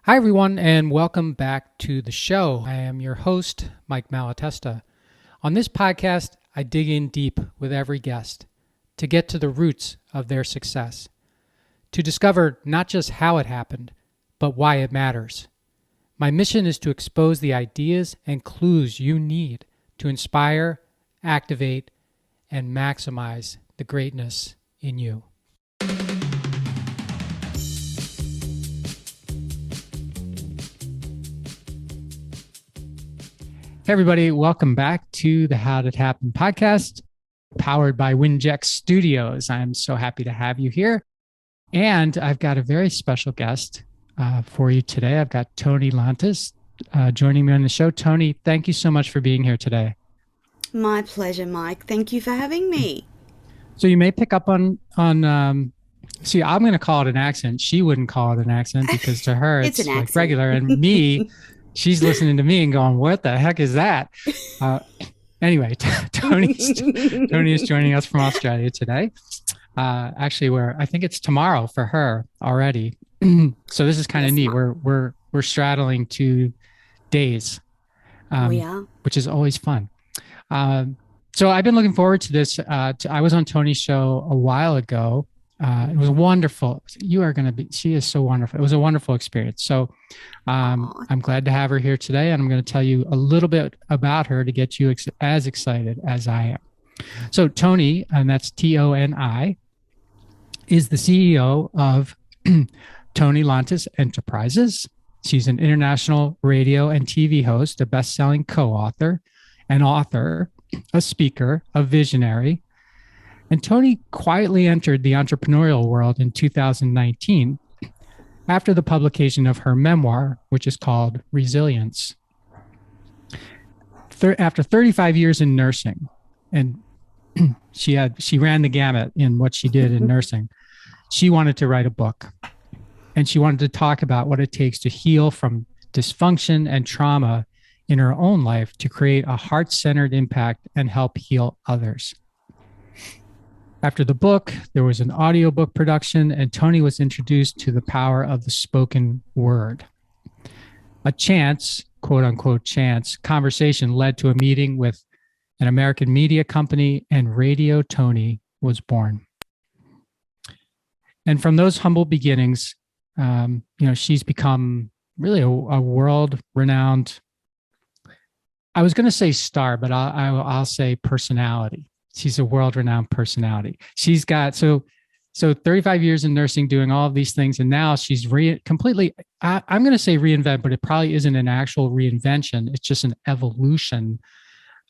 Hi, everyone, and welcome back to the show. I am your host, Mike Malatesta. On this podcast, I dig in deep with every guest to get to the roots of their success, to discover not just how it happened, but why it matters. My mission is to expose the ideas and clues you need to inspire, activate, and maximize the greatness in you. Hey everybody, welcome back to the How Did It Happen podcast, powered by Winject Studios. I'm so happy to have you here. And I've got a very special guest for you today. I've got Toni Lontis joining me on the show. Toni, thank you so much for being here today. My pleasure, Mike. Thank you for having me. So you may pick up on see, I'm going to call it an accent. She wouldn't call it an accent because to her it's like accent. Regular. And me, she's listening to me and going, what the heck is that? Anyway, Toni is joining us from Australia today. Actually, I think it's tomorrow for her already. So this is kind of neat. We're straddling 2 days, We are. which is always fun. So I've been looking forward to this. I was on Toni's show a while ago. It was wonderful. She is so wonderful. It was a wonderful experience. So I'm glad to have her here today. And I'm going to tell you a little bit about her to get you as excited as I am. So Toni, and that's Toni, is the CEO of Toni Lontis Enterprises. She's an international radio and TV host, a best-selling co-author, an author, a speaker, a visionary. And Toni quietly entered the entrepreneurial world in 2019 after the publication of her memoir, which is called Resilience. After 35 years in nursing, and she ran the gamut in what she did in nursing, she wanted to write a book. And she wanted to talk about what it takes to heal from dysfunction and trauma in her own life to create a heart-centered impact and help heal others. After the book, there was an audiobook production, and Toni was introduced to the power of the spoken word. A chance, quote unquote chance, conversation led to a meeting with an American media company, and Radio Toni was born. And from those humble beginnings, she's become really a world-renowned, I was going to say star, but I'll say personality. She's a world-renowned personality. She's got, so 35 years in nursing doing all of these things. And now she's completely, I'm going to say reinvent, but it probably isn't an actual reinvention. It's just an evolution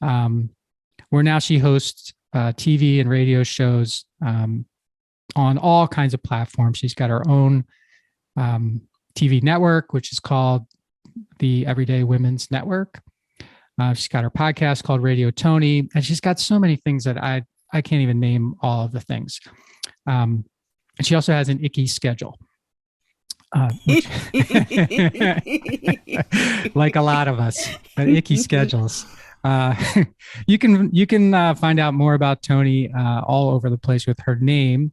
where now she hosts TV and radio shows on all kinds of platforms. She's got her own TV network, which is called the Everyday Women's Network. She's got her podcast called Radio Toni, and she's got so many things that I can't even name all of the things. And she also has an icky schedule, which like a lot of us, icky schedules. You can find out more about Toni all over the place with her name,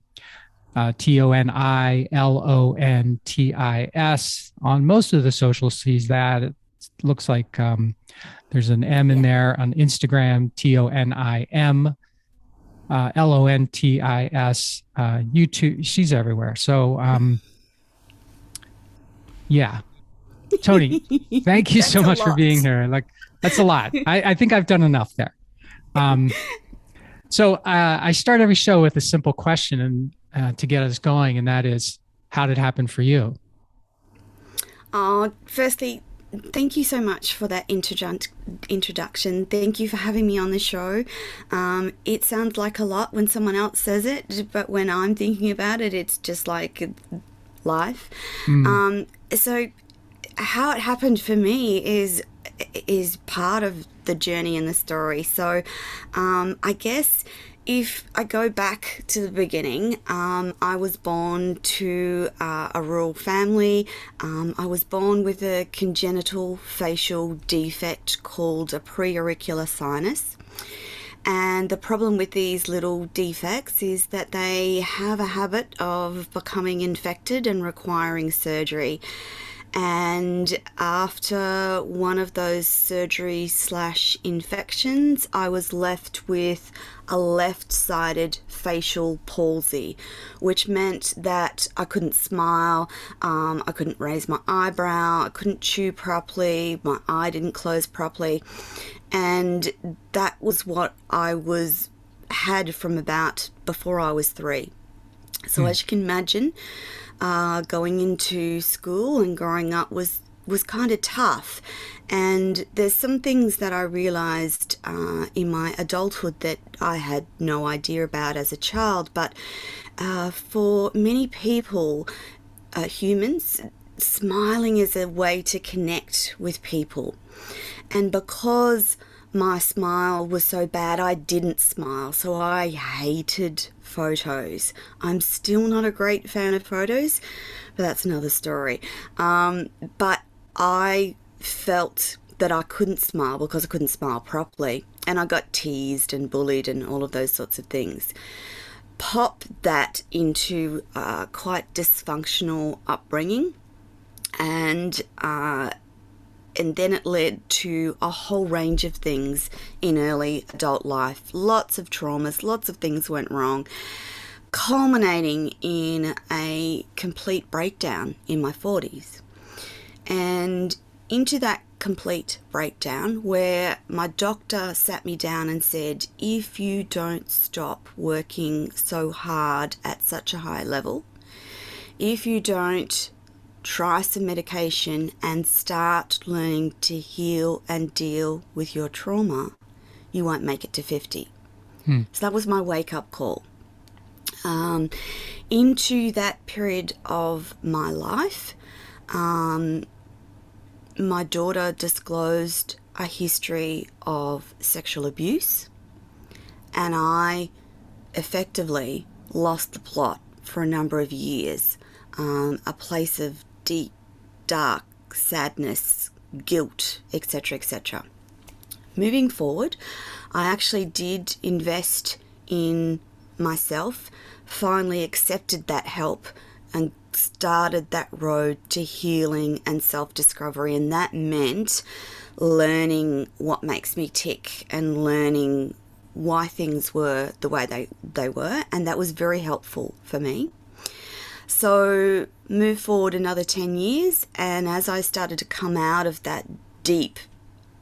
ToniLontis. On most of the socials, sees that. It looks like there's an M in there on Instagram, TONIM, LONTIS, YouTube. She's everywhere. So, yeah. Toni, thank you so much for being here. Like, that's a lot. I think I've done enough there. So I start every show with a simple question and to get us going, and that is, how did it happen for you? Firstly, thank you so much for that introduction. Thank you for having me on the show. It sounds like a lot when someone else says it, but when I'm thinking about it, it's just like life. So how it happened for me is part of the journey and the story. So I guess if I go back to the beginning, I was born to a rural family. I was born with a congenital facial defect called a preauricular sinus. And the problem with these little defects is that they have a habit of becoming infected and requiring surgery. And after one of those surgery/infections, I was left with a left-sided facial palsy, which meant that I couldn't smile, I couldn't raise my eyebrow, I couldn't chew properly, my eye didn't close properly. And that was what I had from about before I was 3. So as you can imagine, going into school and growing up was kind of tough. And there's some things that I realized in my adulthood that I had no idea about as a child. But for many people, humans, smiling is a way to connect with people. And because my smile was so bad, I didn't smile. So I hated photos. I'm still not a great fan of photos, but that's another story. But I felt that I couldn't smile because I couldn't smile properly. And I got teased and bullied and all of those sorts of things. Pop that into quite dysfunctional upbringing. And then it led to a whole range of things in early adult life. Lots of traumas, lots of things went wrong, culminating in a complete breakdown in my 40s. And into that complete breakdown where my doctor sat me down and said, if you don't stop working so hard at such a high level, if you don't try some medication and start learning to heal and deal with your trauma, you won't make it to 50. So that was my wake-up call. Into that period of my life, my daughter disclosed a history of sexual abuse, and I effectively lost the plot for a number of years, a place of deep, dark sadness, guilt, etc., etc. Moving forward, I actually did invest in myself, finally accepted that help and started that road to healing and self-discovery. And that meant learning what makes me tick and learning why things were the way they were. And that was very helpful for me. So move forward another 10 years, and as I started to come out of that deep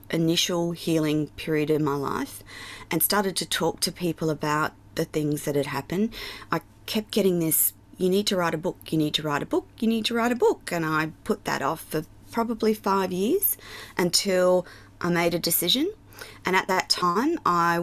initial healing period in my life and started to talk to people about the things that had happened, I kept getting this, you need to write a book, you need to write a book, you need to write a book. And I put that off for probably 5 years until I made a decision. And at that time, I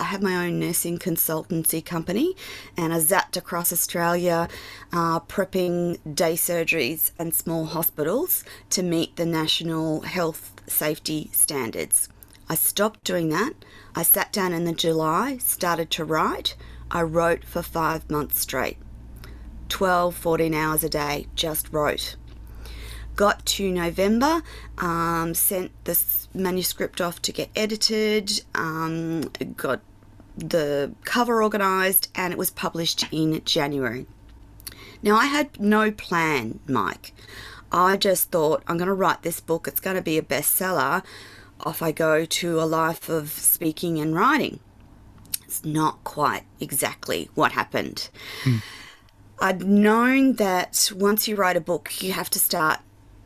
had my own nursing consultancy company, and I zapped across Australia prepping day surgeries and small hospitals to meet the national health safety standards. I stopped doing that. I sat down in July, started to write. I wrote for 5 months straight, 12, 14 hours a day, just wrote. Got to November, sent this manuscript off to get edited, got the cover organised, and it was published in January. Now, I had no plan, Mike. I just thought, I'm going to write this book, it's going to be a bestseller. Off I go to a life of speaking and writing. It's not quite exactly what happened. I'd known that once you write a book, you have to start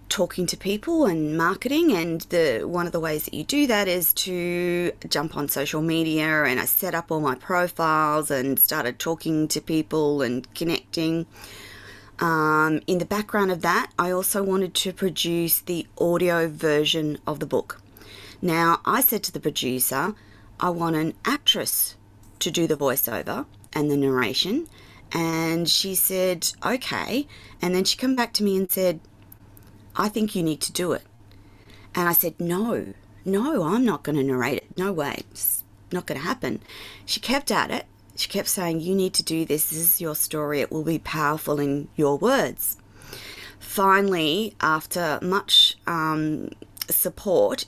talking to people and marketing, and one of the ways that you do that is to jump on social media, and I set up all my profiles and started talking to people and connecting. In the background of that, I also wanted to produce the audio version of the book. Now, I said to the producer, I want an actress to do the voiceover and the narration, and she said, okay. And then she came back to me and said, I think you need to do it. And I said, no, I'm not going to narrate it. No way. It's not going to happen. She kept at it. She kept saying, you need to do this. This is your story. It will be powerful in your words. Finally, after much support,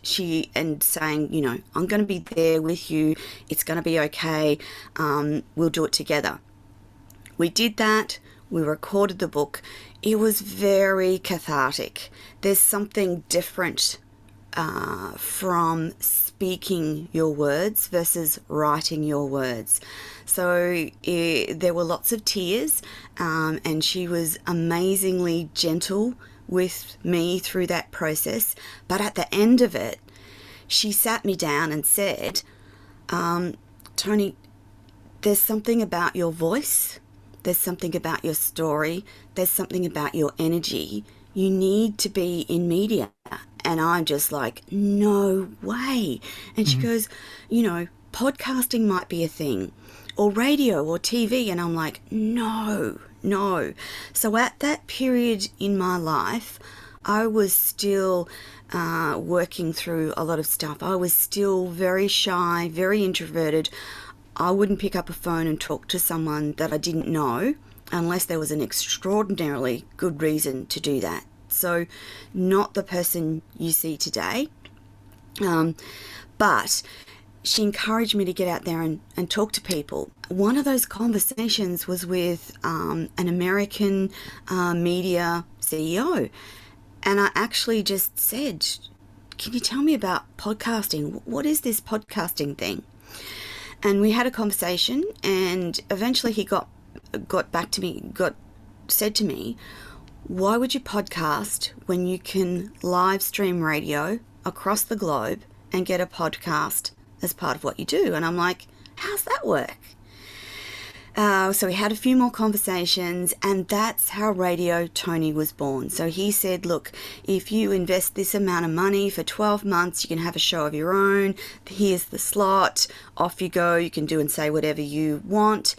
and saying, I'm going to be there with you. It's going to be okay. We'll do it together. We did that. we recorded the book. It was very cathartic. There's something different from speaking your words versus writing your words. So there were lots of tears, and she was amazingly gentle with me through that process. But at the end of it, she sat me down and said, Toni, there's something about your voice, there's something about your story, there's something about your energy. You need to be in media. And I'm just like, no way. And she goes, podcasting might be a thing, or radio or TV. And I'm like, no. So at that period in my life, I was still working through a lot of stuff. I was still very shy, very introverted. I wouldn't pick up a phone and talk to someone that I didn't know unless there was an extraordinarily good reason to do that. So not the person you see today. But she encouraged me to get out there and talk to people. One of those conversations was with an American media CEO. And I actually just said, can you tell me about podcasting? What is this podcasting thing? And we had a conversation, and eventually he got back to me, said to me, why would you podcast when you can live stream radio across the globe and get a podcast as part of what you do? And I'm like, how's that work? So we had a few more conversations, and that's how Radio Toni was born. So he said, look, if you invest this amount of money for 12 months, you can have a show of your own. Here's the slot. Off you go. You can do and say whatever you want.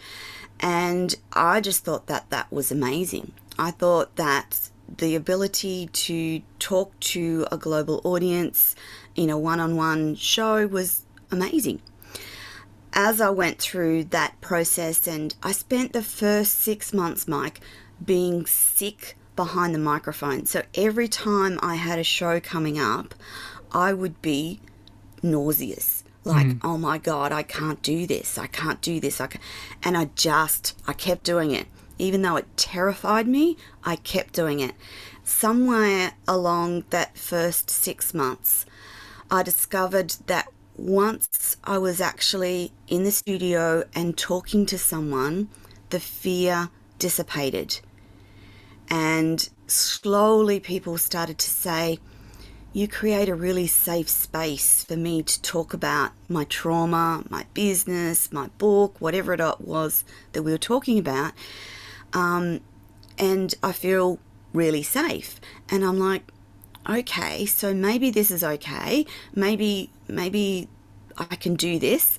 And I just thought that was amazing. I thought that the ability to talk to a global audience in a one-on-one show was amazing. As I went through that process, and I spent the first 6 months, Mike, being sick behind the microphone. So every time I had a show coming up, I would be nauseous. Like, oh my God, I can't do this. I can't do this. And I kept doing it. Even though it terrified me, I kept doing it. Somewhere along that first 6 months, I discovered that once I was actually in the studio and talking to someone, the fear dissipated. And slowly people started to say, you create a really safe space for me to talk about my trauma, my business, my book, whatever it was that we were talking about. And I feel really safe. And I'm like, okay, so maybe this is okay. Maybe I can do this.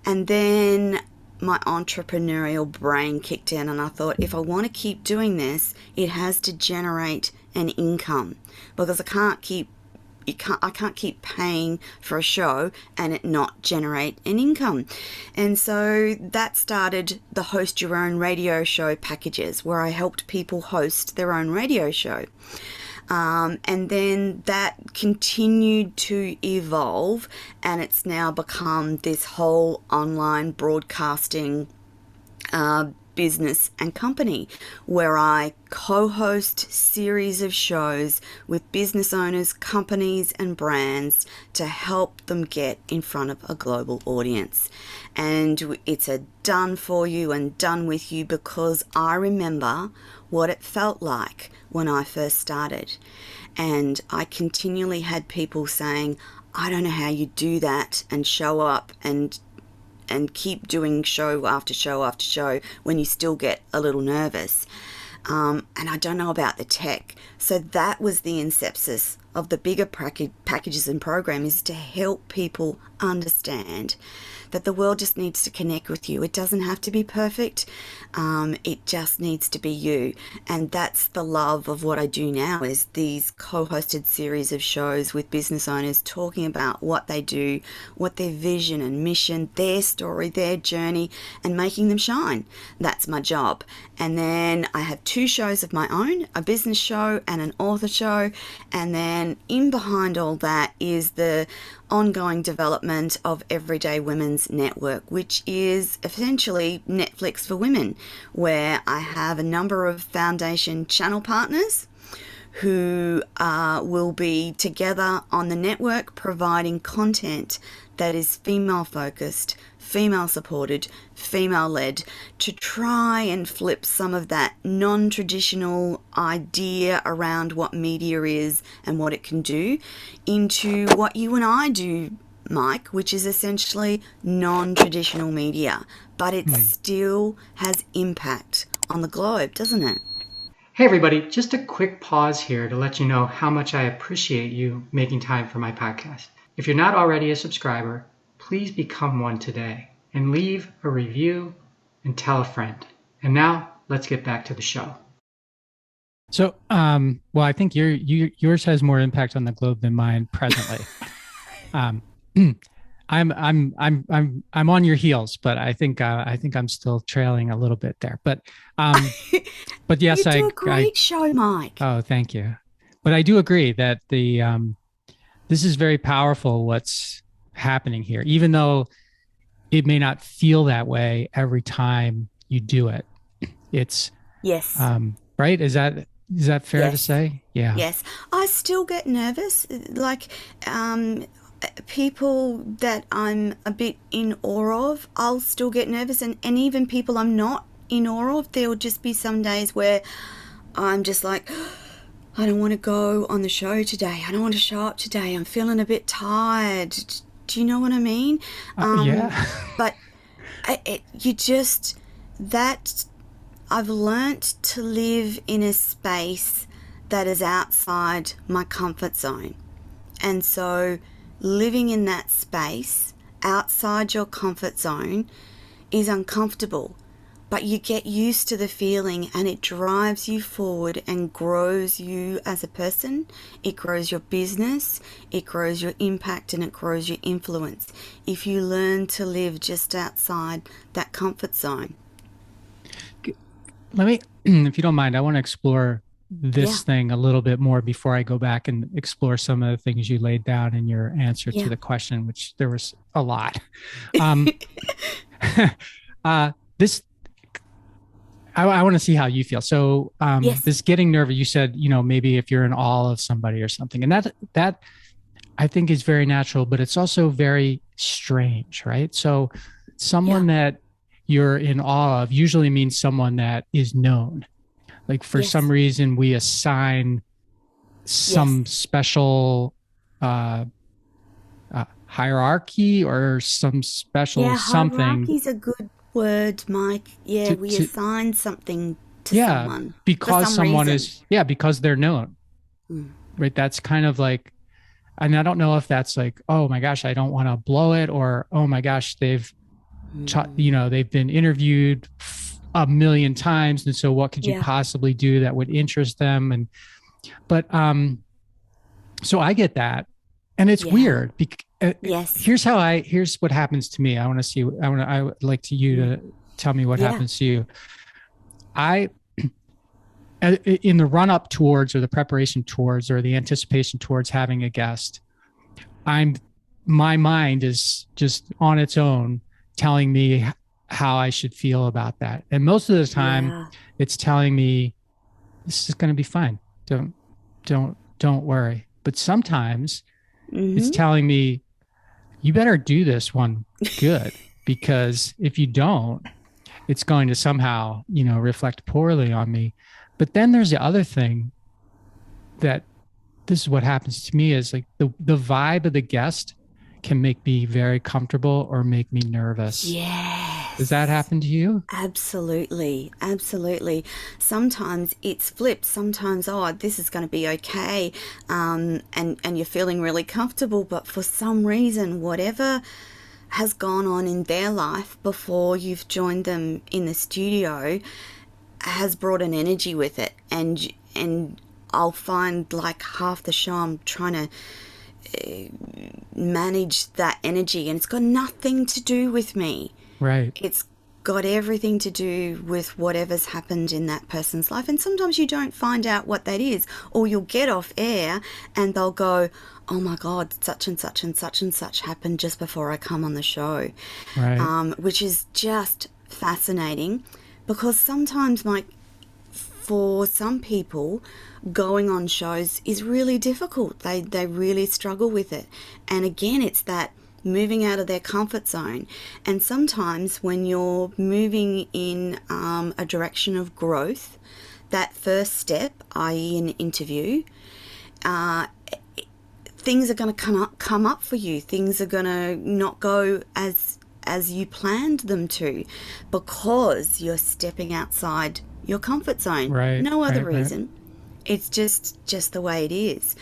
And then my entrepreneurial brain kicked in, and I thought, if I want to keep doing this, it has to generate an income, because I can't keep paying for a show and it not generate an income. And so that started the Host Your Own Radio Show packages, where I helped people host their own radio show. And then that continued to evolve, and it's now become this whole online broadcasting business and company, where I co-host series of shows with business owners, companies and brands to help them get in front of a global audience. And it's a done for you and done with you, because I remember what it felt like when I first started. And I continually had people saying, I don't know how you do that and show up and keep doing show after show after show when you still get a little nervous. And I don't know about the tech. So that was the inception of the bigger packages and program, is to help people understand that the world just needs to connect with you. It doesn't have to be perfect. It just needs to be you. And that's the love of what I do now, is these co-hosted series of shows with business owners talking about what they do, what their vision and mission, their story, their journey, and making them shine. That's my job. And then I have 2 shows of my own, a business show and an author show. And then And in behind all that is the ongoing development of Everyday Women's Network, which is essentially Netflix for women, where I have a number of foundation channel partners who will be together on the network providing content that is female focused, female supported, female led, to try and flip some of that non-traditional idea around what media is and what it can do into what you and I do, Mike, which is essentially non-traditional media, but it still has impact on the globe, doesn't it? Hey everybody, just a quick pause here to let you know how much I appreciate you making time for my podcast. If you're not already a subscriber, please become one today and leave a review and tell a friend. And now let's get back to the show. So, well, I think yours has more impact on the globe than mine presently. I'm on your heels, but I think I'm still trailing a little bit there. But yes, you do a great show, Mike. Oh, thank you. But I do agree that this is very powerful. What's happening here, even though it may not feel that way every time you do it. It's yes, right. Is that fair to say? Yeah. Yes, I still get nervous. Like people that I'm a bit in awe of, I'll still get nervous, and even people I'm not in awe of, there will just be some days where I'm just like, I don't want to go on the show today. I don't want to show up today. I'm feeling a bit tired. Do you know what I mean? Yeah. But I've learnt to live in a space that is outside my comfort zone. And so living in that space outside your comfort zone is uncomfortable, but you get used to the feeling and it drives you forward and grows you as a person. It grows your business, it grows your impact, and it grows your influence if you learn to live just outside that comfort zone. Let me, if you don't mind, I want to explore this thing a little bit more before I go back and explore some of the things you laid down in your answer to the question, which there was a lot. I want to see how you feel. So this getting nervous, you said, maybe if you're in awe of somebody or something, and that I think is very natural, but it's also very strange, right? So someone that you're in awe of usually means someone that is known. Like for some reason we assign some special hierarchy or some special something. Hierarchy's a good word, Mike. Yeah, we assign something to someone. Because someone reason. Because they're known. Right? That's kind of like, and I don't know if that's like, oh my gosh, I don't want to blow it, or oh my gosh, they've been interviewed a million times, and so what could you possibly do that would interest them? But so I get that, and it's weird. Here's what happens to me. I would like you to tell me what happens to you. In the run up towards, or the preparation towards, or the anticipation towards having a guest, my mind is just on its own telling me how I should feel about that. And most of the time it's telling me this is going to be fine. Don't worry. But sometimes it's telling me you better do this one good, because if you don't, it's going to somehow, reflect poorly on me. But then there's the other thing that this is what happens to me, is like the vibe of the guest can make me very comfortable or make me nervous. Yes. Does that happen to you? Absolutely. Absolutely. Sometimes it's flipped. Sometimes, this is going to be okay. And you're feeling really comfortable, but for some reason, whatever has gone on in their life before you've joined them in the studio has brought an energy with it. And I'll find like half the show I'm trying to manage that energy, and it's got nothing to do with me. Right. It's got everything to do with whatever's happened in that person's life. And sometimes you don't find out what that is, or you'll get off air and they'll go, oh my God, such and such and such and such happened just before I come on the show. Right. Which is just fascinating, because sometimes, like, for some people, going on shows is really difficult. They really struggle with it. And again, it's that moving out of their comfort zone. And sometimes when you're moving in a direction of growth, that first step, i.e. an interview, things are going to come up for you. Things are going to not go as you planned them to, because you're stepping outside your comfort zone. Right. No other right, reason. Right. It's just the way it is.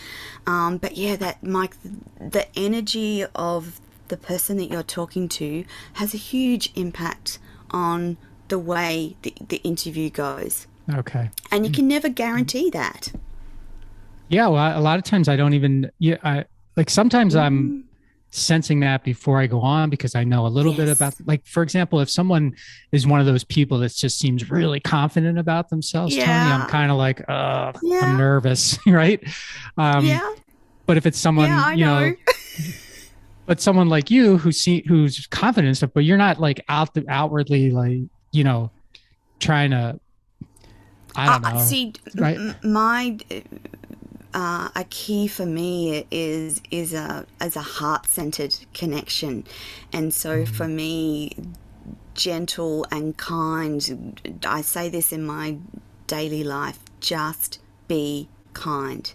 But yeah, that, Mike, the energy of the person that you're talking to has a huge impact on the way the interview goes. Okay. And you can never guarantee that. Yeah. Well, a lot of times I don't even, sometimes I'm sensing that before I go on, because I know a little bit about, like, for example, if someone is one of those people that just seems really confident about themselves, Toni, I'm kind of like, I'm nervous, right? But if it's someone, but someone like you who's confident and stuff, but you're not like outwardly like, trying to, I don't know. See, right? A key for me is a heart-centered connection. And so for me, gentle and kind, I say this in my daily life, just be kind.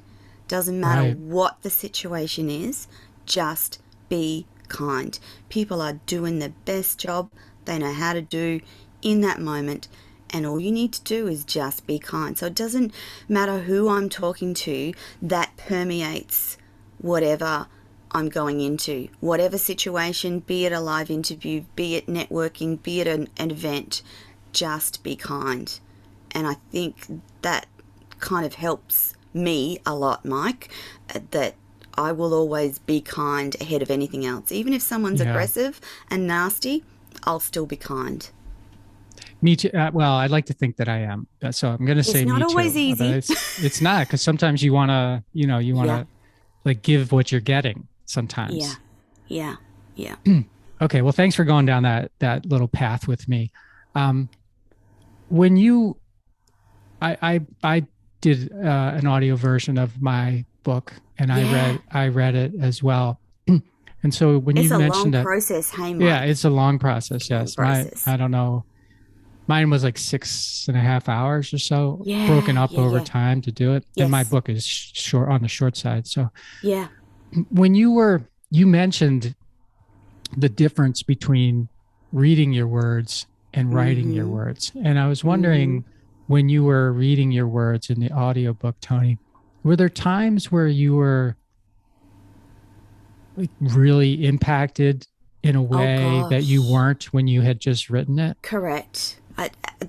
Doesn't matter what the situation is, just be kind. People are doing the best job they know how to do in that moment, and all you need to do is just be kind. So it doesn't matter who I'm talking to, that permeates whatever I'm going into, whatever situation, be it a live interview, be it networking, be it an event, just be kind. And I think that kind of helps me a lot, Mike, that I will always be kind ahead of anything else. Even if someone's aggressive and nasty, I'll still be kind. Me too. Well, I'd like to think that I am. So I'm going to say me too. It's not always easy. It's not, because sometimes you want to, to like give what you're getting sometimes. Yeah. Okay. Well, thanks for going down that little path with me. When you, I did an audio version of my book, and I read it as well. And so when you mentioned that, it's a long process, hey, Mike. Yeah, it's a long process. Yes, I don't know. Mine was like 6.5 hours or so, broken up over time to do it. Yes. And my book is short, on the short side. So when you mentioned the difference between reading your words and writing your words. And I was wondering, when you were reading your words in the audiobook, Toni, were there times where you were like really impacted in a way that you weren't when you had just written it? Correct.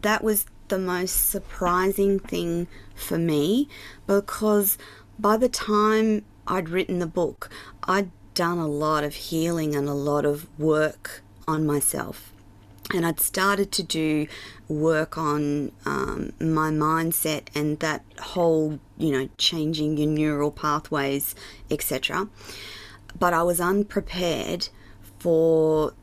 That was the most surprising thing for me, because by the time I'd written the book, I'd done a lot of healing and a lot of work on myself. And I'd started to do work on my mindset and that whole, changing your neural pathways, etc. But I was unprepared for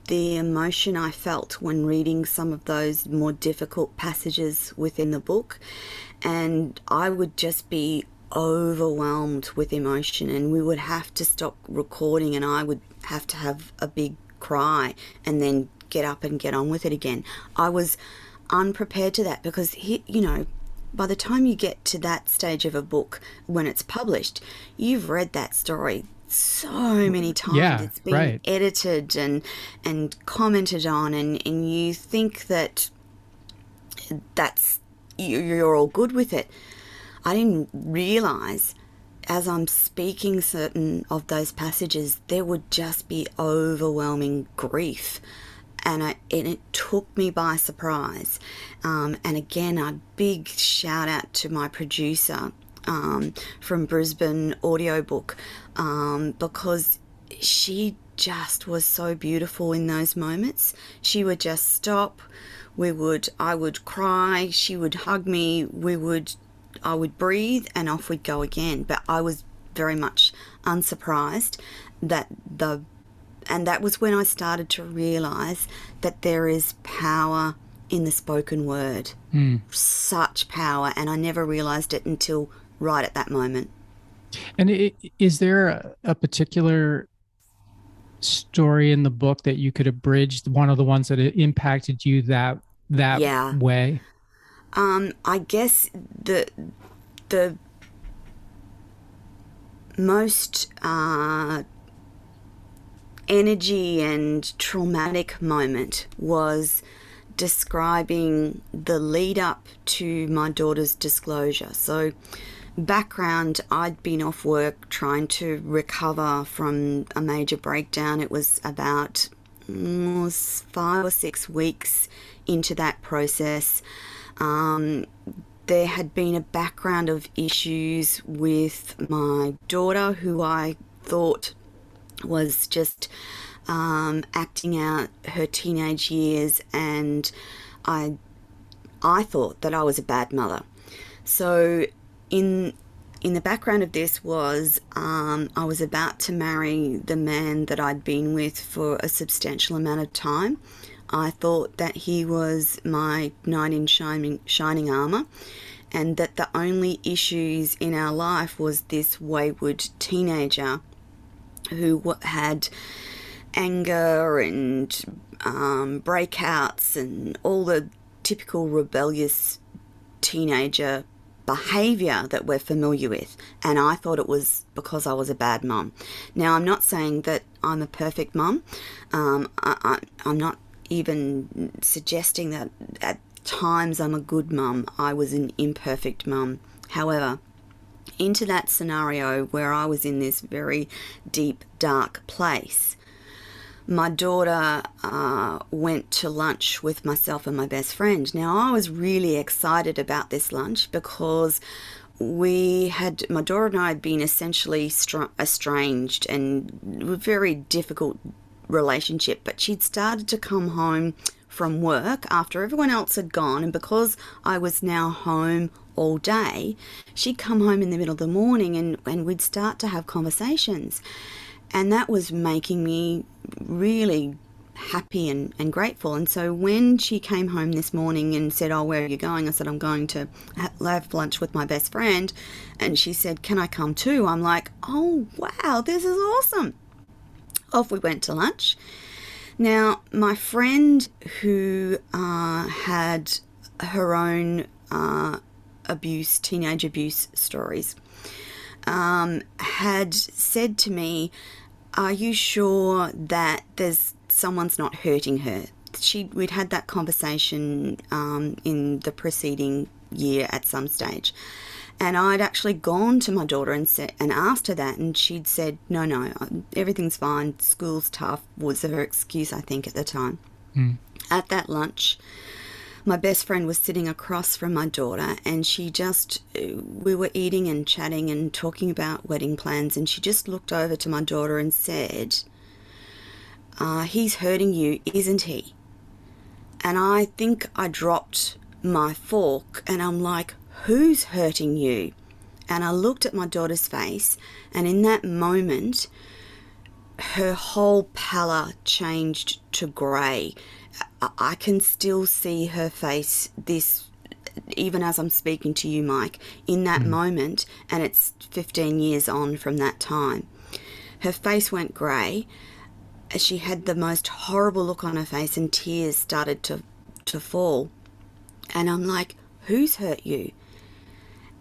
the emotion I felt when reading some of those more difficult passages within the book. And I would just be overwhelmed with emotion, and we would have to stop recording, and I would have to have a big cry and then get up and get on with it again. I was unprepared to that, because by the time you get to that stage of a book, when it's published, you've read that story so many times. It's been edited and commented on, and you think that's you're all good with it. I didn't realize, as I'm speaking certain of those passages, there would just be overwhelming grief. And it took me by surprise. And again, a big shout out to my producer from Brisbane, audiobook, because she just was so beautiful in those moments. She would just stop. I would cry. She would hug me. I would breathe, and off we'd go again. But I was very much unsurprised and that was when I started to realize that there is power in the spoken word. Such power, and I never realized it until right at that moment. And is there a particular story in the book that you could abridge, one of the ones that impacted you that way? I guess the most energy and traumatic moment was describing the lead up to my daughter's disclosure. So background, I'd been off work trying to recover from a major breakdown. It was about 5 or 6 weeks into that process. There had been a background of issues with my daughter, who I thought was just acting out her teenage years, and I thought that I was a bad mother. So in the background of this was I was about to marry the man that I'd been with for a substantial amount of time. I thought that he was my knight in shining armour, and that the only issues in our life was this wayward teenager who had anger and breakouts and all the typical rebellious teenager behaviour that we're familiar with. And I thought it was because I was a bad mum. Now, I'm not saying that I'm a perfect mum. I'm not even suggesting that at times I'm a good mum. I was an imperfect mum. However, into that scenario where I was in this very deep, dark place, my daughter went to lunch with myself and my best friend. Now, I was really excited about this lunch because my daughter and I had been essentially estranged, and a very difficult relationship, but she'd started to come home from work after everyone else had gone, and because I was now home all day, she'd come home in the middle of the morning and we'd start to have conversations, and that was making me really happy and grateful. And so when she came home this morning and said, "Oh, where are you going?" I said, "I'm going to have lunch with my best friend." And she said, "Can I come too?" I'm like, "Oh wow, this is awesome." Off we went to lunch. Now, my friend who had her own teenage abuse stories, had said to me, "Are you sure that someone's not hurting her?" We'd had that conversation in the preceding year at some stage. And I'd actually gone to my daughter and asked her that, and she'd said, no, everything's fine, school's tough, was her excuse, I think, at the time. At that lunch, my best friend was sitting across from my daughter, and we were eating and chatting and talking about wedding plans, and she just looked over to my daughter and said, "He's hurting you, isn't he?" And I think I dropped my fork, and I'm like, "Who's hurting you?" And I looked at my daughter's face, and in that moment, her whole pallor changed to grey. I can still see her face, even as I'm speaking to you, Mike, in that moment, and it's 15 years on from that time. Her face went grey. She had the most horrible look on her face, and tears started to fall. And I'm like, "Who's hurt you?"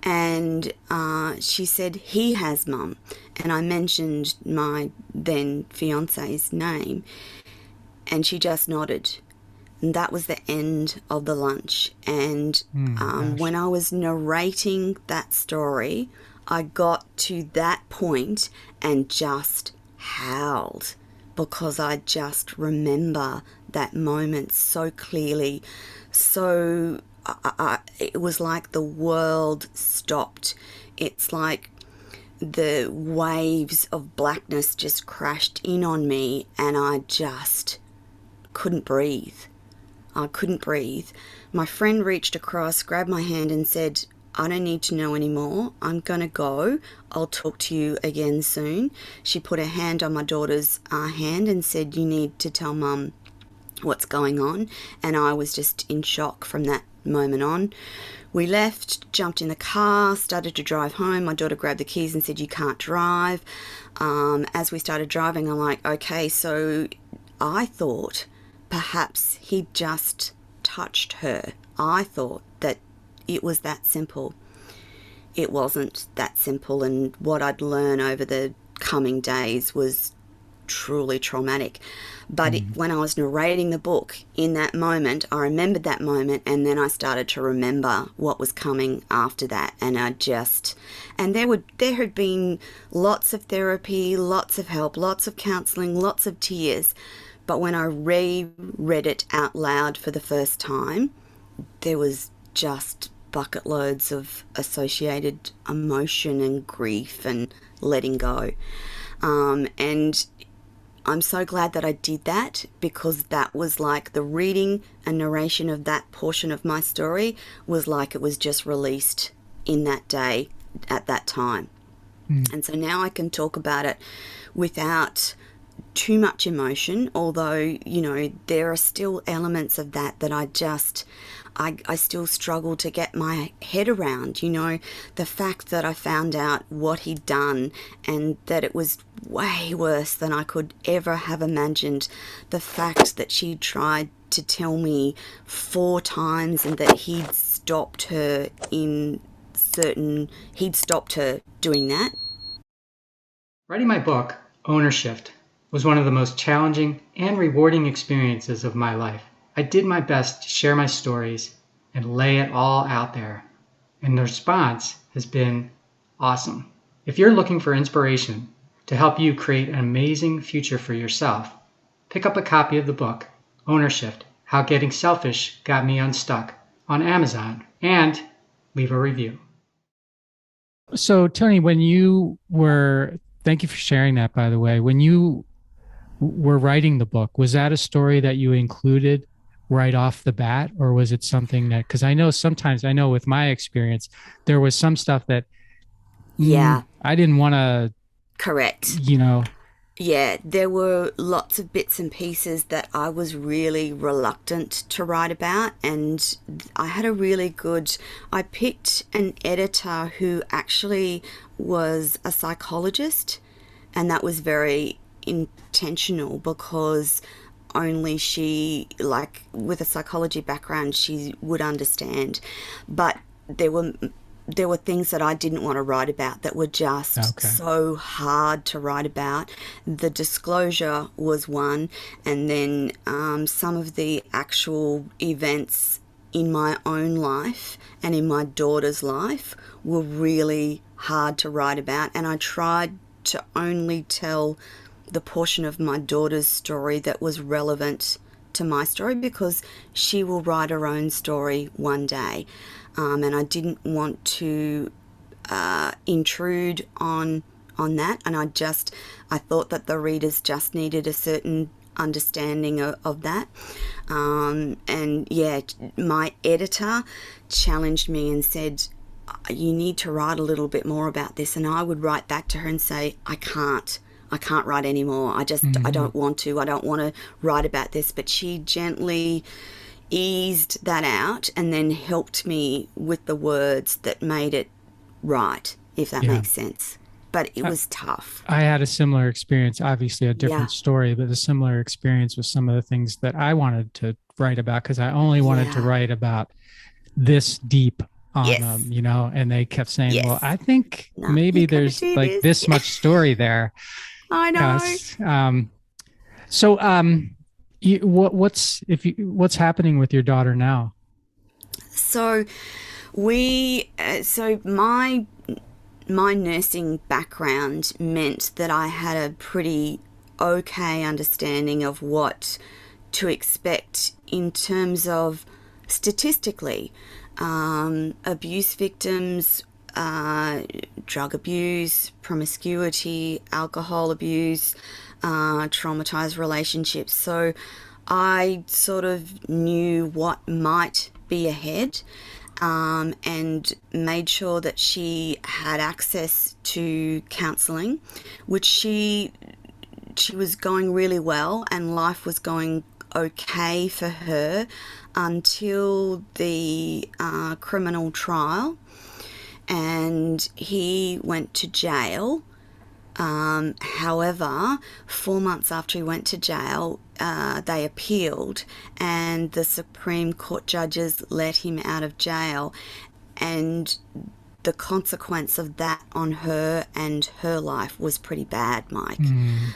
And she said, "He has, Mum." And I mentioned my then fiance's name, and she just nodded. And that was the end of the lunch. And when I was narrating that story, I got to that point and just howled, because I just remember that moment so clearly. So it was like the world stopped. It's like the waves of blackness just crashed in on me, and I just couldn't breathe. I couldn't breathe. My friend reached across, grabbed my hand and said, I don't need to know anymore. I'm going to go. I'll talk to you again soon. She put her hand on my daughter's hand and said, you need to tell Mum what's going on. And I was just in shock from that moment on. We left, jumped in the car, started to drive home. My daughter grabbed the keys and said, you can't drive. As we started driving, I'm like, okay, so I thought perhaps he'd just touched her. I thought that it was that simple. It wasn't that simple, and what I'd learn over the coming days was truly traumatic. But when I was narrating the book in that moment, I remembered that moment, and then I started to remember what was coming after that. And there had been lots of therapy, lots of help, lots of counselling, lots of tears. But when I reread it out loud for the first time, there was just bucket loads of associated emotion and grief and letting go. And I'm so glad that I did that, because that was like the reading and narration of that portion of my story was like it was just released in that day at that time. And so now I can talk about it without too much emotion, although, you know, there are still elements of that I still struggle to get my head around, you know, the fact that I found out what he'd done and that it was way worse than I could ever have imagined, the fact that she tried to tell me 4 times and that he'd stopped her doing that. Writing my book, Ownership, was one of the most challenging and rewarding experiences of my life. I did my best to share my stories and lay it all out there, and the response has been awesome. If you're looking for inspiration to help you create an amazing future for yourself, pick up a copy of the book, Ownership, How Getting Selfish Got Me Unstuck, on Amazon, and leave a review. So, Toni, thank you for sharing that, by the way. When you were writing the book, was that a story that you included right off the bat, or was it something that, because I know with my experience, there was some stuff that I didn't want to. Correct. You know. Yeah, there were lots of bits and pieces that I was really reluctant to write about, and I picked an editor who actually was a psychologist, and that was very intentional, because only she, like, with a psychology background, she would understand. But there were things that I didn't want to write about that were just so hard to write about. The disclosure was one, and then some of the actual events in my own life and in my daughter's life were really hard to write about, and I tried to only tell the portion of my daughter's story that was relevant to my story, because she will write her own story one day, and I didn't want to intrude on that, and I thought that the readers just needed a certain understanding of that, and yeah, my editor challenged me and said, you need to write a little bit more about this, and I would write back to her and say, I can't write anymore. I don't want to write about this. But she gently eased that out and then helped me with the words that made it right, if that makes sense. But it was tough. I had a similar experience, obviously a different story, but a similar experience with some of the things that I wanted to write about, because I only wanted to write about this deep on them, you know, and they kept saying, well, I think maybe there's like this much story there. I know. What's happening with your daughter now? So my nursing background meant that I had a pretty okay understanding of what to expect in terms of statistically. Abuse victims drug abuse, promiscuity, alcohol abuse, traumatized relationships. So I sort of knew what might be ahead, and made sure that she had access to counselling, which she was going really well, and life was going okay for her until the criminal trial, and he went to jail. However, 4 months after he went to jail, they appealed, and the Supreme Court judges let him out of jail, and the consequence of that on her and her life was pretty bad, Mike.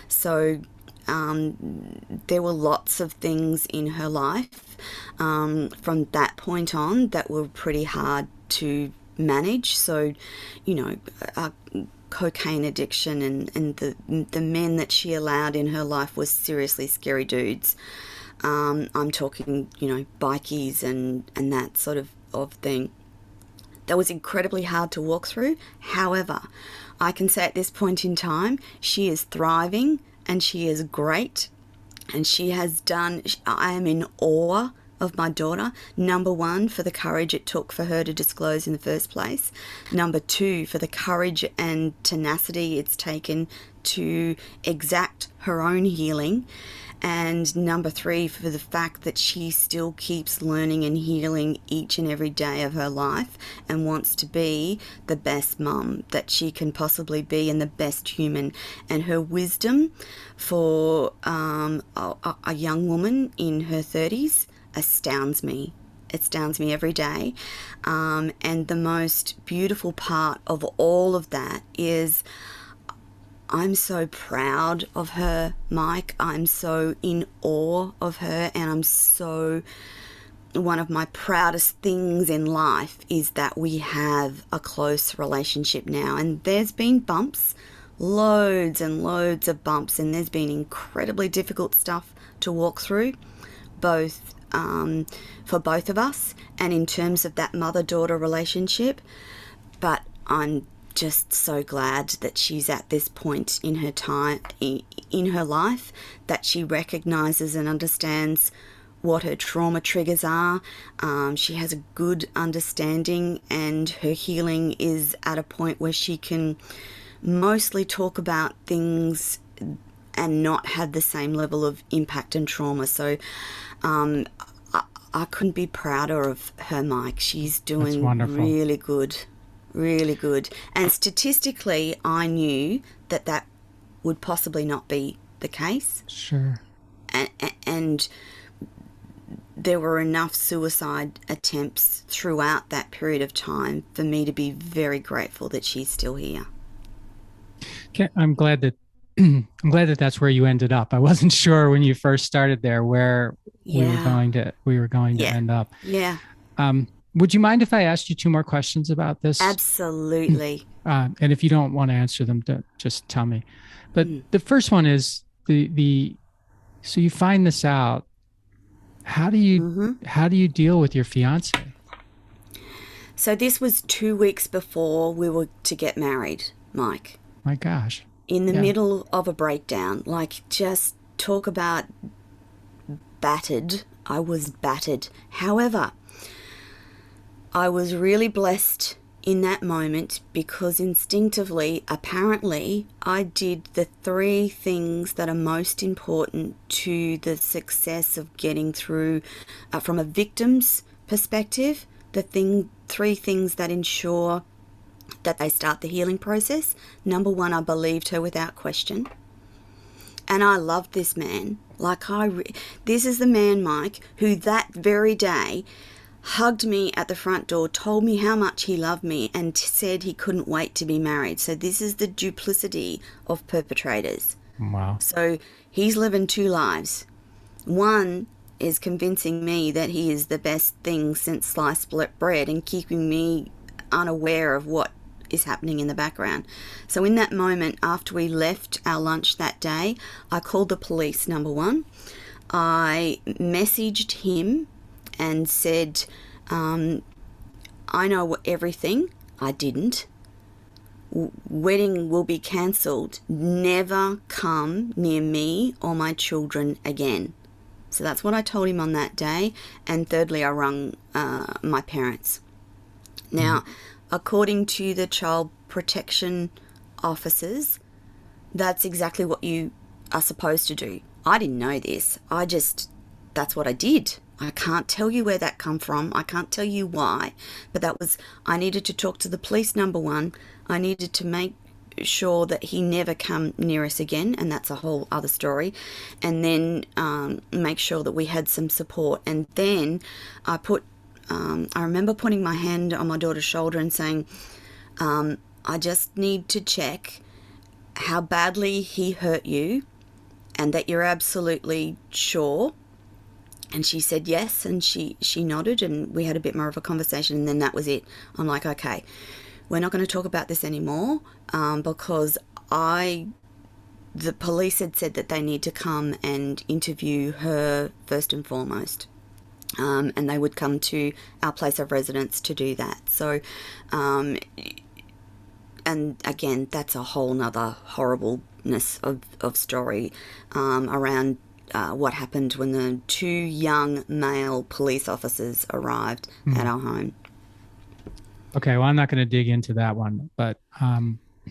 So there were lots of things in her life from that point on that were pretty hard to manage. So, you know, cocaine addiction and the men that she allowed in her life was seriously scary dudes. I'm talking, you know, bikies and that sort of thing. That was incredibly hard to walk through. However, I can say at this point in time, she is thriving and she is great, and she has done, I am in awe of my daughter. Number one, for the courage it took for her to disclose in the first place. Number two, for the courage and tenacity it's taken to exact her own healing. And number three, for the fact that she still keeps learning and healing each and every day of her life and wants to be the best mum that she can possibly be and the best human. And her wisdom for a young woman in her 30s astounds me. It astounds me every day. And the most beautiful part of all of that is I'm so proud of her, Mike. I'm so in awe of her, and I'm so, one of my proudest things in life is that we have a close relationship now. And there's been bumps, loads and loads of bumps, and there's been incredibly difficult stuff to walk through, both for both of us and in terms of that mother-daughter relationship. But I'm just so glad that she's at this point in her time, in her life, that she recognizes and understands what her trauma triggers are. She has a good understanding, and her healing is at a point where she can mostly talk about things and not have the same level of impact and trauma. So I couldn't be prouder of her, Mike. She's doing really good. Really good. And statistically, I knew that would possibly not be the case. Sure. And there were enough suicide attempts throughout that period of time for me to be very grateful that she's still here. Okay, I'm glad that that's where you ended up. I wasn't sure when you first started there where we were going to end up. Yeah. Would you mind if I asked you two more questions about this? Absolutely. And if you don't want to answer them, just tell me. But the first one is so you find this out. How do you deal with your fiance? So this was 2 weeks before we were to get married, Mike. My gosh. In the middle of a breakdown, like, just talk about battered. I was battered. However, I was really blessed in that moment because instinctively, apparently, I did the 3 things that are most important to the success of getting through from a victim's perspective, 3 things that ensure that they start the healing process. Number 1, I believed her without question. And I loved this man. This is the man, Mike, who that very day hugged me at the front door, told me how much he loved me, and said he couldn't wait to be married. So this is the duplicity of perpetrators. Wow. So he's living 2 lives. One is convincing me that he is the best thing since sliced bread and keeping me unaware of what is happening in the background. So in that moment, after we left our lunch that day, I called the police, number 1. I messaged him and said, I know everything. I didn't. Wedding will be cancelled. Never come near me or my children again. So that's what I told him on that day. And thirdly, I rung my parents. Now, according to the child protection officers, that's exactly what you are supposed to do. I didn't know this. That's what I did. I can't tell you where that come from. I can't tell you why. But I needed to talk to the police, number one. I needed to make sure that he never come near us again, and that's a whole other story. And then make sure that we had some support. And then I remember putting my hand on my daughter's shoulder and saying, I just need to check how badly he hurt you and that you're absolutely sure. And she said yes, and she nodded, and we had a bit more of a conversation, and then that was it. I'm like, okay, we're not going to talk about this anymore, because the police had said that they need to come and interview her first and foremost. And they would come to our place of residence to do that. So, and again, that's a whole nother horribleness of story around what happened when the two young male police officers arrived at our home. Okay, well, I'm not going to dig into that one, but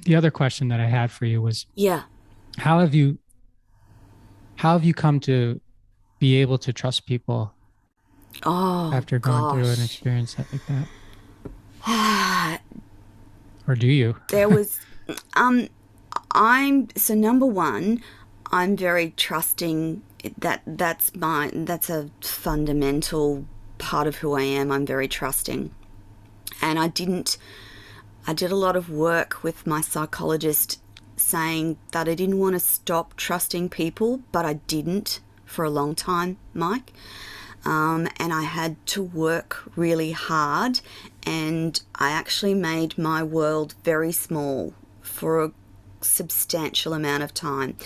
the other question that I had for you was, how have you come to be able to trust people after going through an experience like that? Or do you? There was, so number one, I'm very trusting. That's a fundamental part of who I am. I'm very trusting. And I did a lot of work with my psychologist saying that I didn't want to stop trusting people, but I didn't for a long time, Mike. And I had to work really hard, and I actually made my world very small for a substantial amount of time.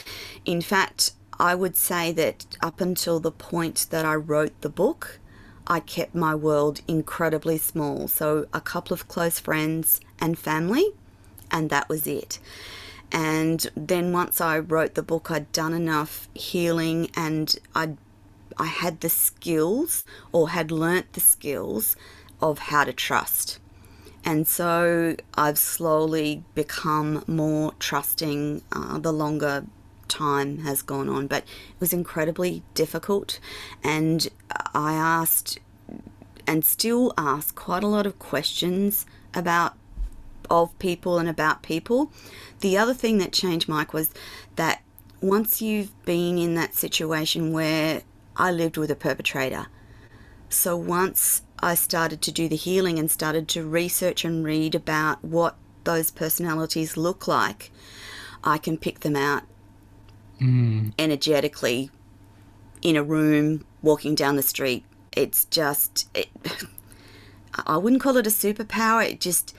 In fact, I would say that up until the point that I wrote the book, I kept my world incredibly small. So a couple of close friends and family, and that was it. And then once I wrote the book, I'd done enough healing, and I had the skills, or had learnt the skills of how to trust. And so I've slowly become more trusting the longer time has gone on. But it was incredibly difficult, and I asked, and still ask, quite a lot of questions of people and about people. The other thing that changed, Mike, was that once you've been in that situation where I lived with a perpetrator, so once I started to do the healing and started to research and read about what those personalities look like, I can pick them out energetically in a room, walking down the street. It's just, I wouldn't call it a superpower.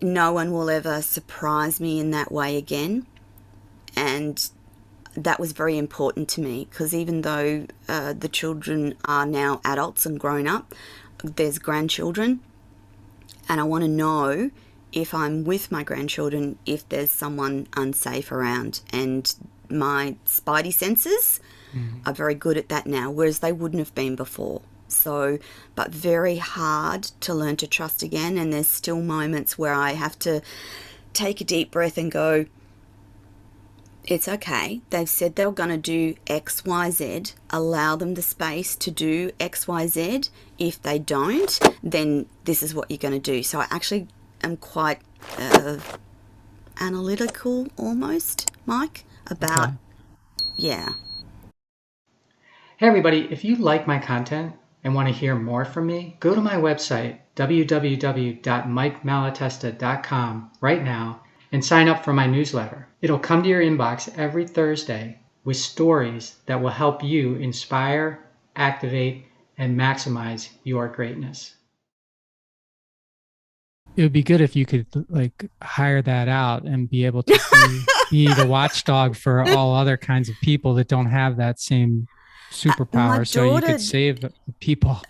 No one will ever surprise me in that way again. And that was very important to me, because even though the children are now adults and grown up, there's grandchildren, and I want to know if I'm with my grandchildren if there's someone unsafe around. And my spidey senses are very good at that now, whereas they wouldn't have been before. So, but very hard to learn to trust again. And there's still moments where I have to take a deep breath and go, it's okay. They've said they're going to do X, Y, Z. Allow them the space to do X, Y, Z. If they don't, then this is what you're going to do. So I actually am quite analytical almost, Mike, about, yeah. Hey everybody, if you like my content and want to hear more from me, go to my website, www.mikemalatesta.com right now and sign up for my newsletter. It'll come to your inbox every Thursday with stories that will help you inspire, activate, and maximize your greatness. It would be good if you could hire that out and be able to be the watchdog for all other kinds of people that don't have that same My superpower so you could daughter save people.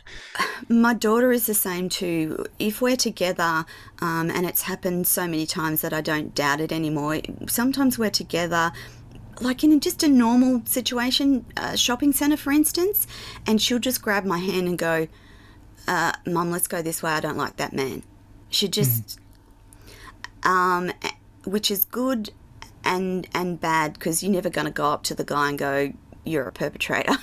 My daughter is the same too. If we're together, and it's happened so many times that I don't doubt it anymore, sometimes we're together, like in just a normal situation, a shopping centre for instance, and she'll just grab my hand and go, Mum, let's go this way. I don't like that man. She Mm. just, which is good and bad because you're never going to go up to the guy and go, you're a perpetrator.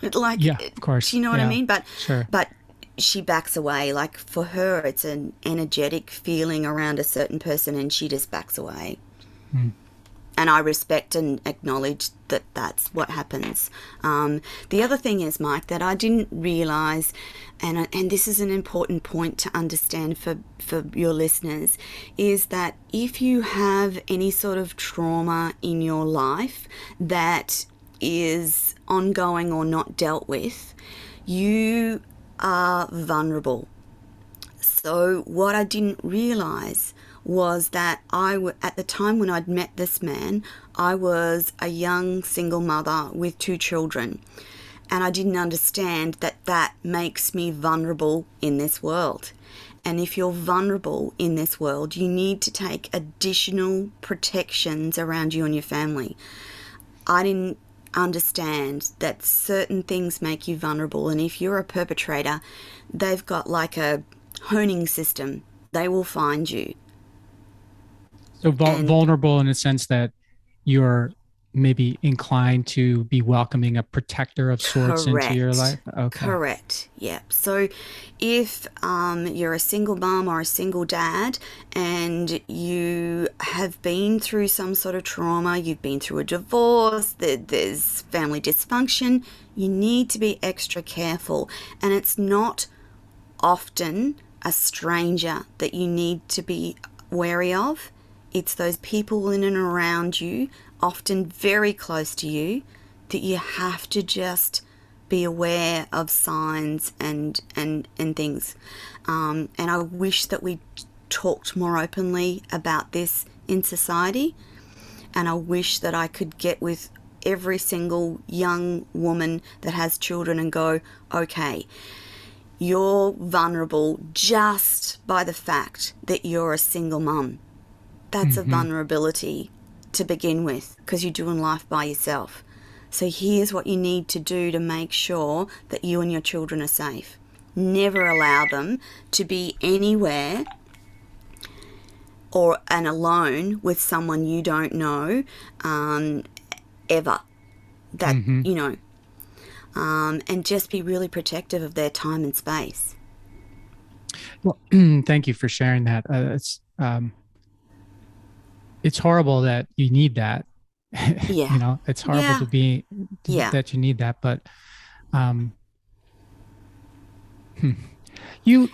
Yeah, Like, of do course. you know what I Yeah, mean? sure. But she backs away. Like for her, it's an energetic feeling around a certain person, and she just backs away. Mm. And I respect and acknowledge that that's what happens. The other thing is, Mike, that I didn't realise, and this is an important point to understand for your listeners, is that if you have any sort of trauma in your life that is ongoing or not dealt with, you are vulnerable. So what I didn't realize was that at the time when I'd met this man, I was a young single mother with two children. And I didn't understand that that makes me vulnerable in this world. And if you're vulnerable in this world, you need to take additional protections around you and your family. I didn't understand that certain things make you vulnerable. And if you're a perpetrator, they've got like a honing system. They will find you. So And vulnerable in a sense that you're maybe inclined to be welcoming a protector of sorts into your correct. life. Okay. Correct. Yep. So if you're a single mum or a single dad and you have been through some sort of trauma, you've been through a divorce, there's family dysfunction, you need to be extra careful. And it's not often a stranger that you need to be wary of. It's those people in and around you, often very close to you, that you have to just be aware of signs and things. And I wish that we talked more openly about this in society. And I wish that I could get with every single young woman that has children and go, okay, you're vulnerable just by the fact that you're a single mum. That's a Hmm. vulnerability to begin with because you're doing life by yourself. So here's what you need to do to make sure that you and your children are safe. Never allow them to be anywhere or and alone with someone you don't know, ever. That, Hmm. and just be really protective of their time and space. Well, thank you for sharing that. It's horrible that you need that. Yeah. It's horrible Yeah. Yeah. that you need that, but um, hmm. you,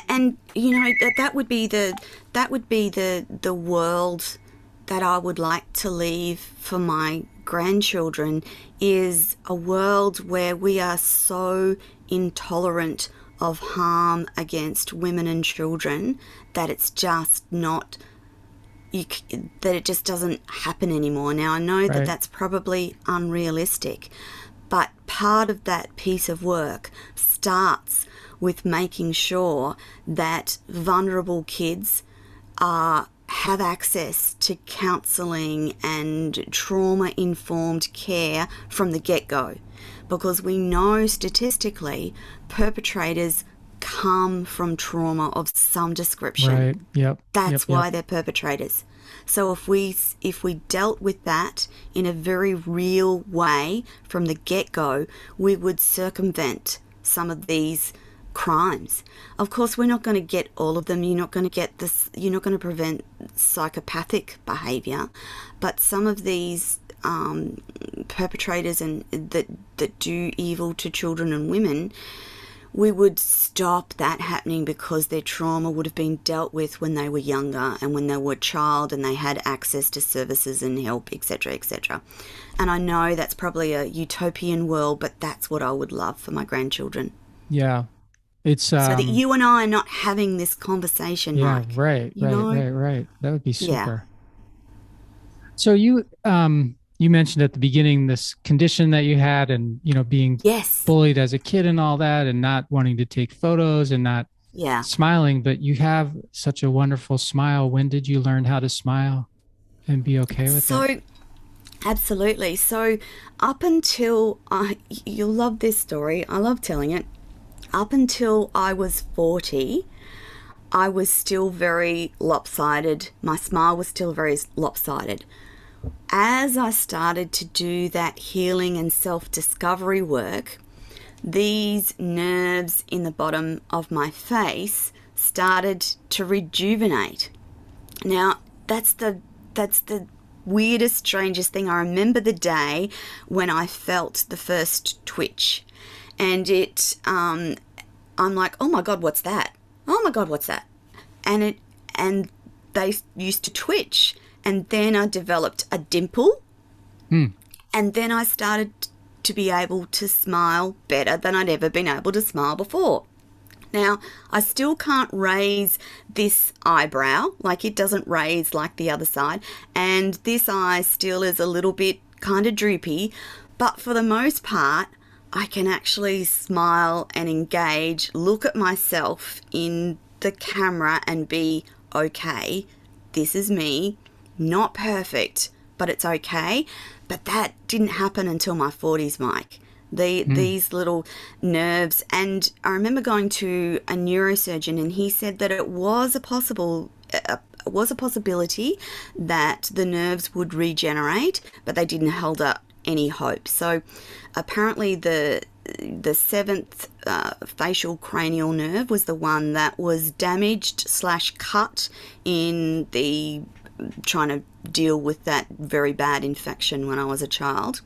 And that would be the world that I would like to leave for my grandchildren, is a world where we are so intolerant of harm against women and children that it's just not you, that it just doesn't happen anymore. Now I know that right. that's probably unrealistic, but part of that piece of work starts with making sure that vulnerable kids have access to counselling and trauma informed care from the get go. Because we know statistically perpetrators come from trauma of some description. Right. Yep. Yep. That's Yep. why they're perpetrators. So if we dealt with that in a very real way from the get-go, we would circumvent some of these crimes. Of course, we're not going to get all of them. You're not going to get this. You're not going to prevent psychopathic behaviour, but some of these perpetrators and that do evil to children and women, we would stop that happening because their trauma would have been dealt with when they were younger and when they were a child and they had access to services and help, etc., etc. And I know that's probably a utopian world, but that's what I would love for my grandchildren. Yeah. It's So that you and I are not having this conversation, yeah, Mike. right, You right, know? right, right. That would be Yeah. super. So you you mentioned at the beginning this condition that you had, and being Yes. bullied as a kid and all that, and not wanting to take photos and not Yeah. smiling. But you have such a wonderful smile. When did you learn how to smile and be okay with it? So, absolutely. So, up until you'll love this story. I love telling it. Up until I was 40, I was still very lopsided. My smile was still very lopsided. As I started to do that healing and self-discovery work, these nerves in the bottom of my face started to rejuvenate. Now, that's the weirdest, strangest thing. I remember the day when I felt the first twitch, and I'm like, oh my God, what's that? Oh my God, what's that? And they used to twitch, and then I developed a dimple, and then I started to be able to smile better than I'd ever been able to smile before. Now, I still can't raise this eyebrow, like it doesn't raise like the other side, and this eye still is a little bit kind of droopy, but for the most part, I can actually smile and engage, look at myself in the camera and be, okay, this is me, not perfect, but it's okay. But that didn't happen until my 40s, Mike. These little nerves, and I remember going to a neurosurgeon, and he said that it was a possibility that the nerves would regenerate, but they didn't hold up any hope. So apparently the seventh facial cranial nerve was the one that was damaged / cut in the trying to deal with that very bad infection when I was a child.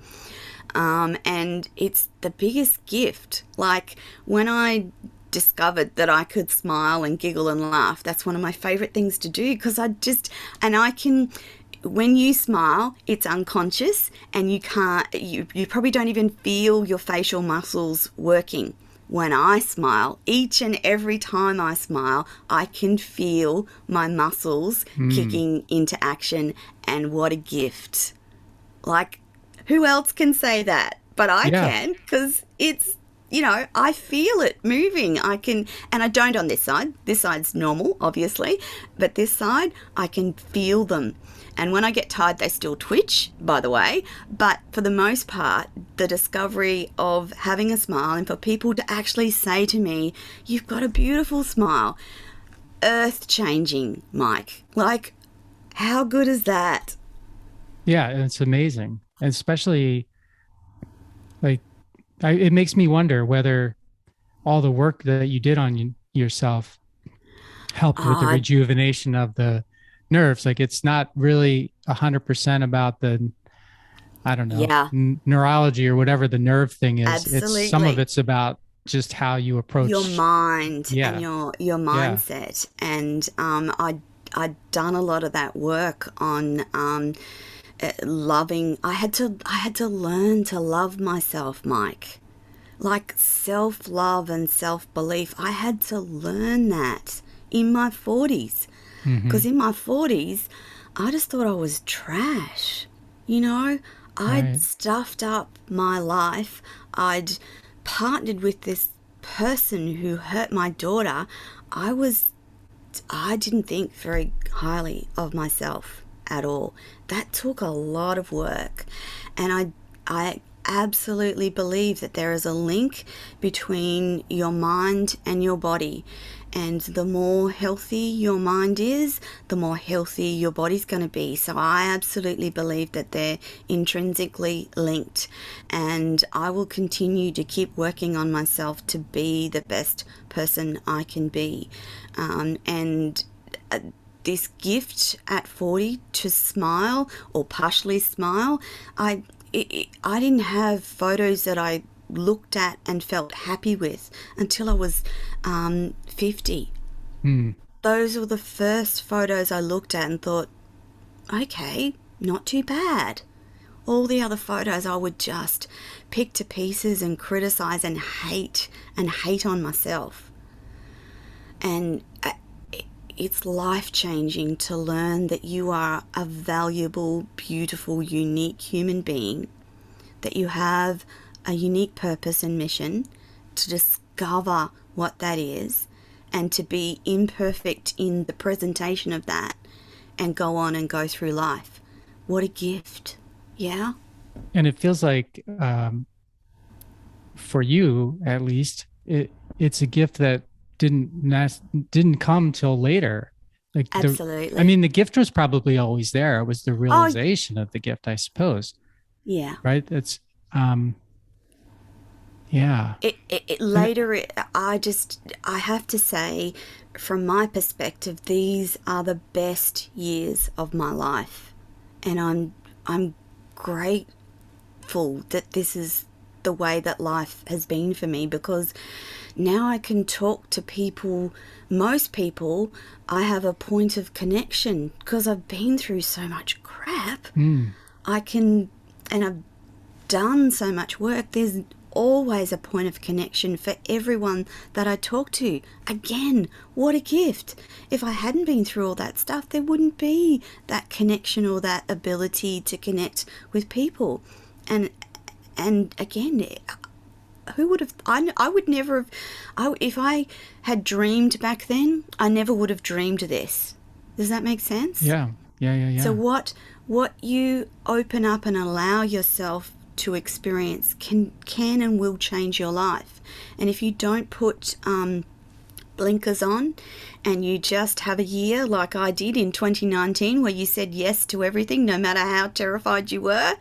And it's the biggest gift. Like, when I discovered that I could smile and giggle and laugh, that's one of my favorite things to do, because when you smile, it's unconscious, and you probably don't even feel your facial muscles working. When I smile, each and every time I smile, I can feel my muscles kicking into action, and what a gift. Like, who else can say that? But I can, because it's, I feel it moving. I can, and I don't on this side. This side's normal, obviously, but this side, I can feel them. And when I get tired, they still twitch, by the way. But for the most part, the discovery of having a smile, and for people to actually say to me, you've got a beautiful smile, earth-changing, Mike. Like, how good is that? Yeah, it's amazing. And especially, like, it makes me wonder whether all the work that you did on yourself helped with the rejuvenation of the nerves. Like, it's not really 100% about the, I don't know, neurology or whatever the nerve thing is. Absolutely. Some of it's about just how you approach your mind and your mindset. And I'd done a lot of that work on loving. I had to learn to love myself, Mike. Like, self-love and self-belief. I had to learn that in my 40s. Because in my 40s, I just thought I was trash. I'd stuffed up my life. I'd partnered with this person who hurt my daughter. I didn't think very highly of myself at all. That took a lot of work. And I absolutely believe that there is a link between your mind and your body. And the more healthy your mind is, the more healthy your body's going to be. So I absolutely believe that they're intrinsically linked. And I will continue to keep working on myself to be the best person I can be. This gift at 40 to smile, or partially smile, I didn't have photos that I looked at and felt happy with until I was 50. Those were the first photos I looked at and thought, okay, not too bad. All the other photos I would just pick to pieces and criticize and hate on myself. And it's life-changing to learn that you are a valuable, beautiful, unique human being, that you have a unique purpose and mission, to discover what that is and to be imperfect in the presentation of that and go on and go through life. What a gift. Yeah. And it feels like, for you at least, it's a gift that didn't come till later. Like absolutely. I mean, the gift was probably always there. It was the realization of the gift, I suppose. Yeah. Right. That's yeah. I have to say, from my perspective, these are the best years of my life, and I'm grateful that this is the way that life has been for me, because now I can talk to people. Most people, I have a point of connection because I've been through so much crap. I can, and I've done so much work. There's always a point of connection for everyone that I talk to. Again, what a gift. If I hadn't been through all that stuff, there wouldn't be that connection or that ability to connect with people. And again, who would have, I would never have, if I had dreamed back then, I never would have dreamed this. Does that make sense? Yeah. So what you open up and allow yourself to experience can and will change your life. And if you don't put blinkers on and you just have a year like I did in 2019 where you said yes to everything no matter how terrified you were,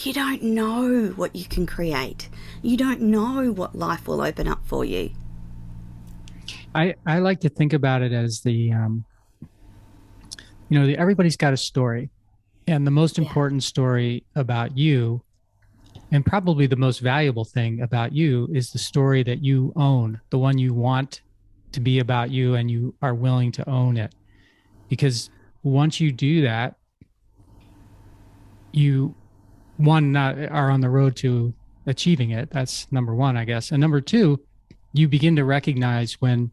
you don't know what you can create. You don't know what life will open up for you. I like to think about it as everybody's got a story, and the most important story about you, and probably the most valuable thing about you, is the story that you own, the one you want to be about you, and you are willing to own it. Because once you do that, you, one, are on the road to achieving it. That's number one, I guess. And number two, you begin to recognize when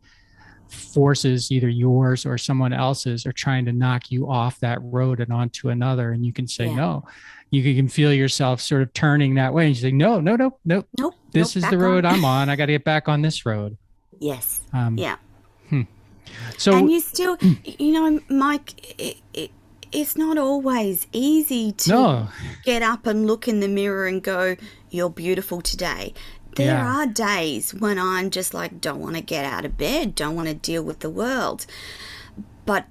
forces, either yours or someone else's, are trying to knock you off that road and onto another. And you can say no. You can feel yourself sort of turning that way. And you say, no. This is the road I'm on. I got to get back on this road. Yes. So, and you still, Mike, it's not always easy to get up and look in the mirror and go, you're beautiful today. There are days when I'm just like, don't want to get out of bed, don't want to deal with the world. But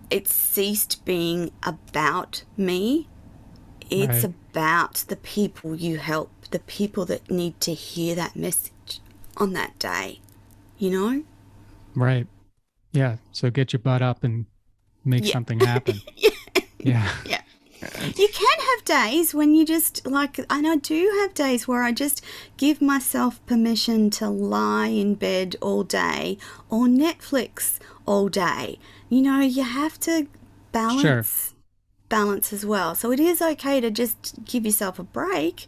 it's ceased being about me. It's about the people you help, the people that need to hear that message on that day, Right. Yeah. So get your butt up and make something happen. Yeah. You can have days when you just, and I do have days where I just give myself permission to lie in bed all day or Netflix all day. You have to balance as well. So it is okay to just give yourself a break.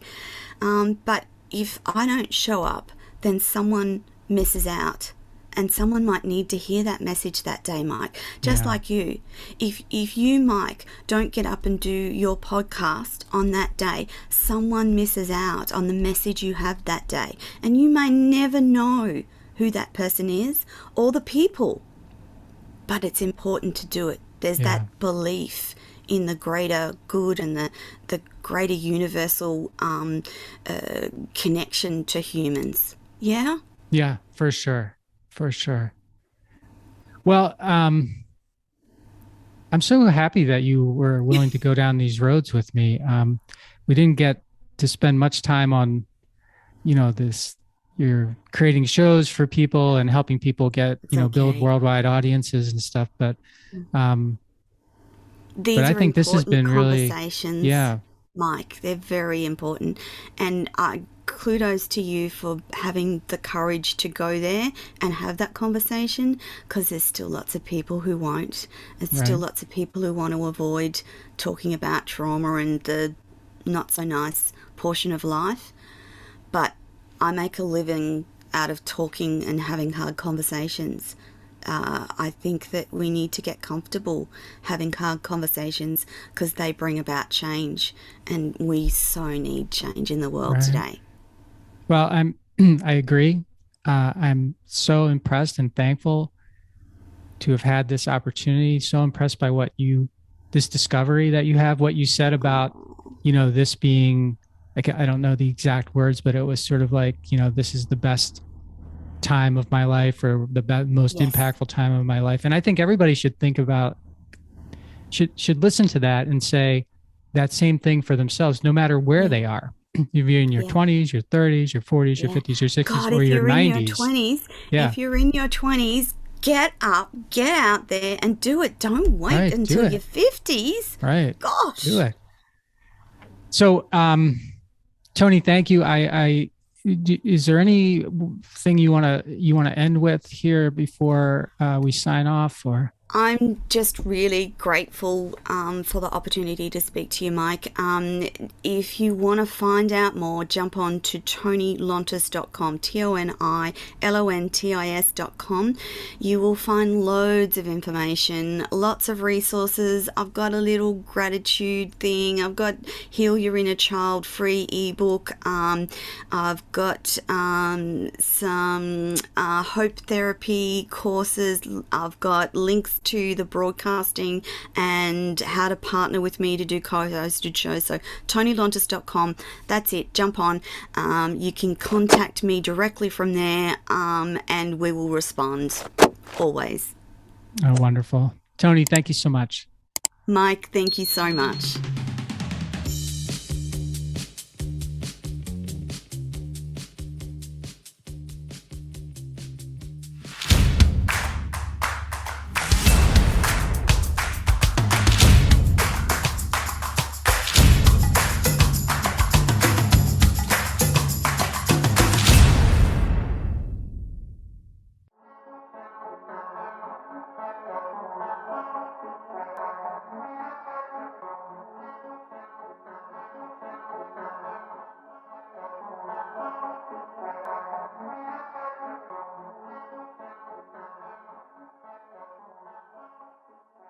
But if I don't show up, then someone misses out. And someone might need to hear that message that day, Mike. Just like you. If you, Mike, don't get up and do your podcast on that day, someone misses out on the message you have that day. And you may never know who that person is or the people. But it's important to do it. There's that belief in the greater good and the greater universal connection to humans. Yeah? Yeah, for sure. For sure. Well, I'm so happy that you were willing to go down these roads with me. We didn't get to spend much time on, you're creating shows for people and helping people get, build worldwide audiences and stuff. But I think this has been really, Mike, they're very important. And kudos to you for having the courage to go there and have that conversation, because there's still lots of people who won't. There's still lots of people who want to avoid talking about trauma and the not so nice portion of life. But I make a living out of talking and having hard conversations I think that we need to get comfortable having hard conversations because they bring about change, and we so need change in the world today. Well, I agree. I'm so impressed and thankful to have had this opportunity. So impressed by this discovery that you have, what you said about, this being like, I don't know the exact words, but it was sort of like, this is the best time of my life, or the most impactful time of my life. And I think everybody should think about, should listen to that and say that same thing for themselves, no matter where they are. If you're in your 20s, your 30s, your 40s, your 50s, your 60s, God, or your 90s. If you're in your 20s, get up, get out there and do it. Don't wait until your 50s. Right. Gosh. Do it. So, Toni, thank you. Is there anything you want to end with here before we sign off, or? I'm just really grateful for the opportunity to speak to you, Mike. If you want to find out more, jump on to ToniLontis.com, ToniLontis.com. You will find loads of information, lots of resources. I've got a little gratitude thing. I've got Heal Your Inner Child free ebook. I've got some hope therapy courses. I've got links to the broadcasting and how to partner with me to do co-hosted shows. So ToniLontis.com, that's it. Jump on. You can contact me directly from there, and we will respond always. Oh, wonderful. Toni, thank you so much. Mike, thank you so much.